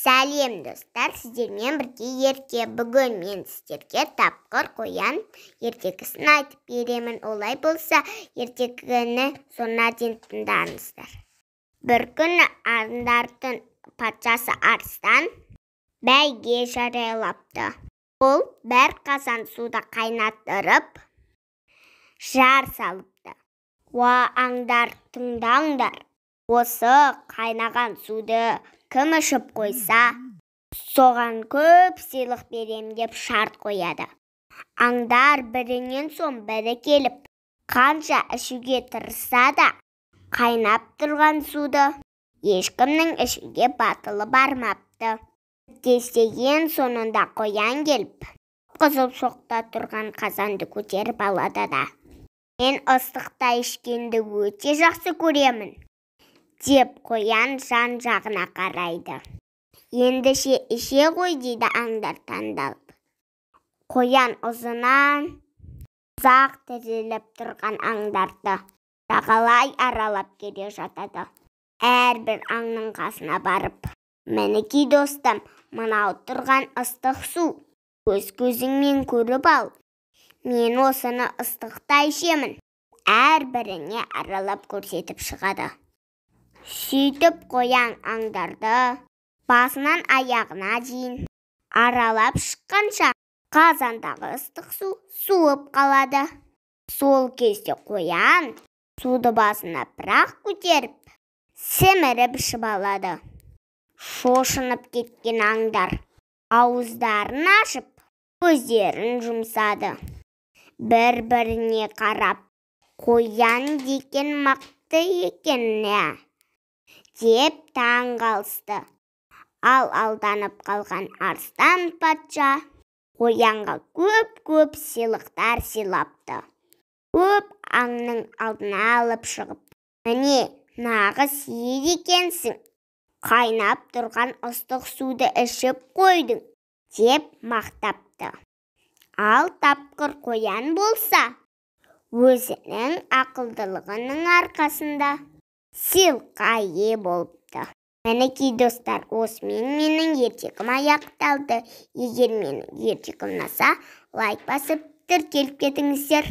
Сәлем достар, сіздермен бірге ерте. Бүгін мен сіздерге тапқыр қоян ертегісін айтып беремін. Олай болса, ертегіні соңына дейін тыңдаңыздар. Бір күні арындардың патшасы арыстан бәйге жариялапты. Ол бір қазан суда қайнаттырып, жар салыпты. Уа аңдар, тыңдаңдар. Осы қайнаған суды кім ішіп қойса, соған көп сыйлық берем деп шарт қояды. Аңдар бірінен соң бірі келіп, қанша ішуге тырысса да, қайнап тұрған суды ешкімнің ішуге батылы бармапты. Тестеген соңында қоян келіп, қызыл шоқта тұрған қазанды көтеріп алады да: "Мен ыстықта ішкенді өте жақсы көремін" деп қоян жан-жағына қарайды. "Ендеше іше ғой" дейді аңдар таңдалып. Қоян ұзақ тізіліп тұрған аңдарды жағалай аралап келе жатады. Әрбір аңның қасына барып: "Мінекей достым, мынау тұрған ыстық су. Өз көзіңмен көріп ал. Мен осыны ыстықта ішемін" әрбіріне аралап көрсетіп шығады. Сөйтіп қоян аңдарды басынан аяғына дейін аралап шыққанша қазандағы ыстық су суып қалады. Сол кезде қоян суды басына бір-ақ көтеріп, сіміріп ішіп алады. Шошынып кеткен аңдар ауыздарын ашып, көздерін жұмсады. Бір-біріне қарап: "Қоян деген мықты екен" деп таң қалысты. Ал алданып қалған арыстан патша қоянға көп сыйлықтар сыйлапты. Көп аңның алдына алып шығып: "Міне, нағыз ер екенсің. Қайнап тұрған ыстық суды ішіп қойдың" деп мақтапты. Ал тапқыр қоян болса, өзінің ақылдылығының арқасында сыйлыққа ие болыпты. Мінекей достар, осымен менің ертегім аяқталды. Егер менің ертегім ұнаса, лайк басып тіркеліп кетіңіздер.